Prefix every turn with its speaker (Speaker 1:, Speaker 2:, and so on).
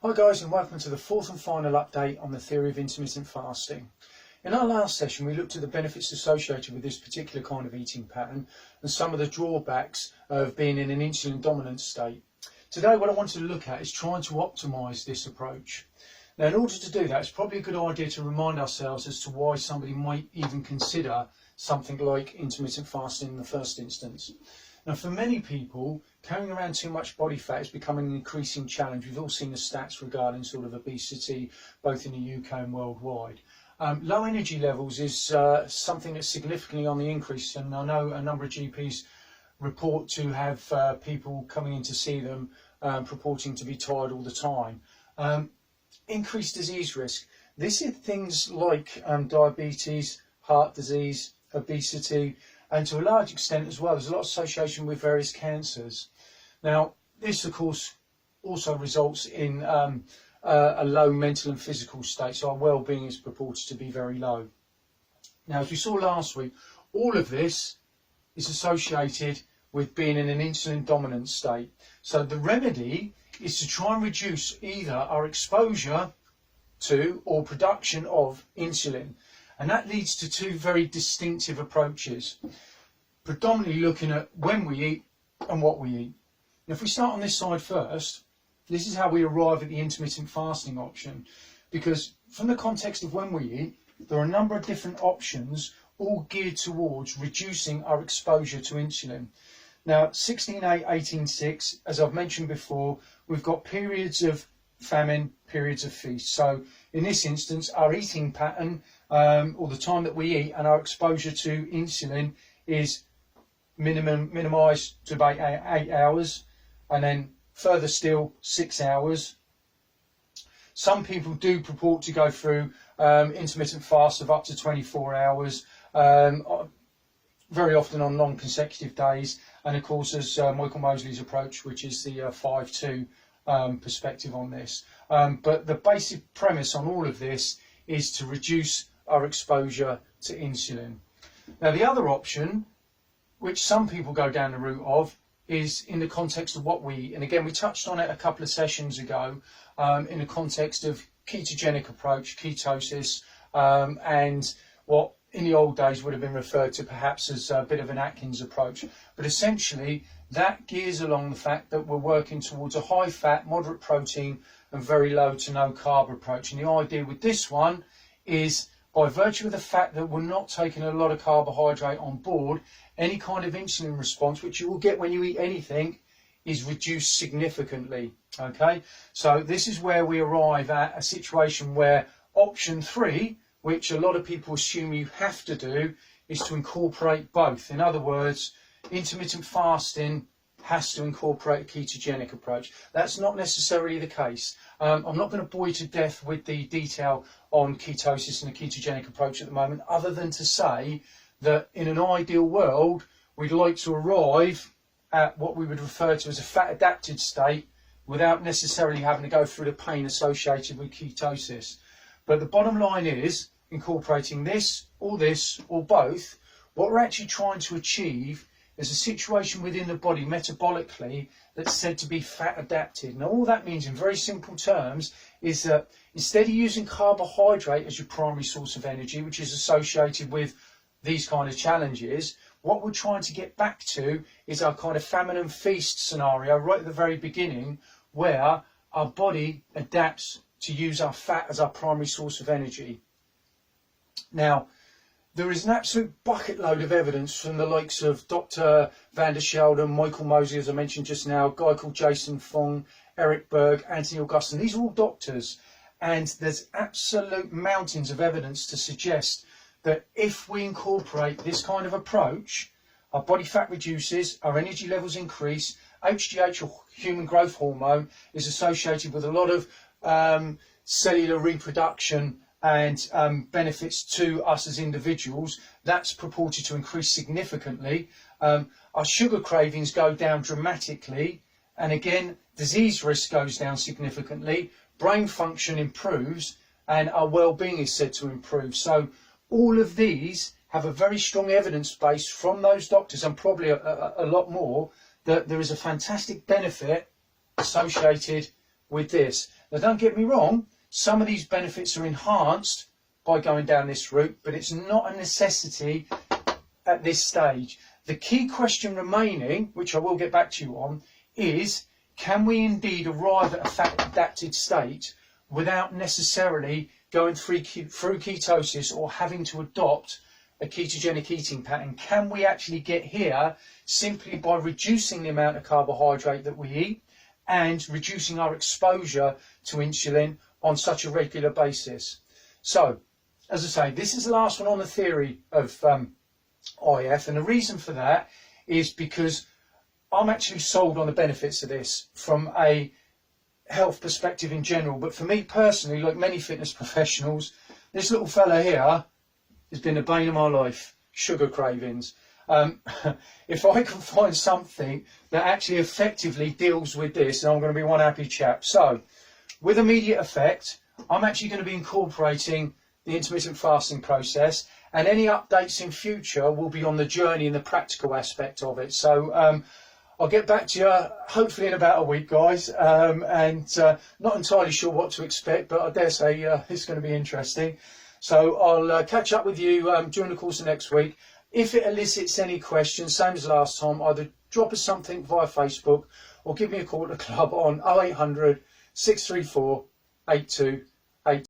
Speaker 1: Hi guys, and welcome to the fourth and final update on the theory of intermittent fasting. In our last session we looked at the benefits associated with this particular kind of eating pattern and some of the drawbacks of being in an insulin dominant state. Today what I want to look at is trying to optimise this approach. Now in order to do that, it's probably a good idea to remind ourselves as to why somebody might even consider something like intermittent fasting in the first instance. Now for many people, carrying around too much body fat is becoming an increasing challenge. We've all seen the stats regarding sort of obesity, both in the UK and worldwide. Low energy levels is something that's significantly on the increase, and I know a number of GPs report to have people coming in to see them purporting to be tired all the time. Increased disease risk. This is things like diabetes, heart disease, obesity, and to a large extent as well, there's a lot of association with various cancers. Now, this of course also results in a low mental and physical state, so our well-being is purported to be very low. Now, as we saw last week, all of this is associated with being in an insulin dominant state. So the remedy is to try and reduce either our exposure to or production of insulin. And that leads to two very distinctive approaches, predominantly looking at when we eat and what we eat. And if we start on this side first, this is how we arrive at the intermittent fasting option, because from the context of when we eat, there are a number of different options, all geared towards reducing our exposure to insulin. Now, 16-8, 18-6, as I've mentioned before, we've got periods of famine, periods of feast. So in this instance, our eating pattern, or the time that we eat and our exposure to insulin is minimised to about 8 hours, and then further still 6 hours. Some people do purport to go through intermittent fasts of up to 24 hours, very often on non-consecutive days, and of course as Michael Mosley's approach, which is the 5-2 perspective on this. But the basic premise on all of this is to reduce our exposure to insulin. Now the other option, which some people go down the route of, is in the context of what we eat. And again, we touched on it a couple of sessions ago in the context of ketogenic approach, ketosis, and what in the old days would have been referred to perhaps as a bit of an Atkins approach. But essentially that gears along the fact that we're working towards a high fat, moderate protein and very low to no carb approach. And the idea with this one is, by virtue of the fact that we're not taking a lot of carbohydrate on board, any kind of insulin response, which you will get when you eat anything, is reduced significantly. Okay, so this is where we arrive at a situation where option 3, which a lot of people assume you have to do, is to incorporate both. In other words, intermittent fasting has to incorporate a ketogenic approach. That's not necessarily the case. I'm not going to bore you to death with the detail on ketosis and the ketogenic approach at the moment, other than to say that in an ideal world, we'd like to arrive at what we would refer to as a fat adapted state without necessarily having to go through the pain associated with ketosis. But the bottom line is, incorporating this, or both, what we're actually trying to achieve is a situation within the body metabolically that's said to be fat adapted. Now all that means in very simple terms is that instead of using carbohydrate as your primary source of energy, which is associated with these kind of challenges, what we're trying to get back to is our kind of famine and feast scenario right at the very beginning, where our body adapts to use our fat as our primary source of energy. Now, there is an absolute bucket load of evidence from the likes of Dr. Van der Sheldon, Michael Mosley, as I mentioned just now, a guy called Jason Fung, Eric Berg, Anthony Augustine. These are all doctors, and there's absolute mountains of evidence to suggest that if we incorporate this kind of approach, our body fat reduces, our energy levels increase, HGH, or human growth hormone, is associated with a lot of cellular reproduction and benefits to us as individuals. That's purported to increase significantly. Our sugar cravings go down dramatically, and again, disease risk goes down significantly, brain function improves, and our well-being is said to improve. So all of these have a very strong evidence base from those doctors, and probably a lot more, that there is a fantastic benefit associated with this. Now don't get me wrong, some of these benefits are enhanced by going down this route, but it's not a necessity at this stage. The key question remaining, which I will get back to you on, is can we indeed arrive at a fat adapted state without necessarily going through ketosis or having to adopt a ketogenic eating pattern? Can we actually get here simply by reducing the amount of carbohydrate that we eat and reducing our exposure to insulin on such a regular basis? So, as I say, this is the last one on the theory of IF, and the reason for that is because I'm actually sold on the benefits of this from a health perspective in general, but for me personally, like many fitness professionals, this little fella here has been the bane of my life: sugar cravings. If I can find something that actually effectively deals with this, then I'm going to be one happy chap. So, with immediate effect, I'm actually going to be incorporating the intermittent fasting process, and any updates in future will be on the journey and the practical aspect of it. So I'll get back to you hopefully in about a week, guys, and not entirely sure what to expect, but I dare say it's going to be interesting. So I'll catch up with you during the course of next week. If it elicits any questions, same as last time, either drop us something via Facebook or give me a call at the club on 0800 634 8288.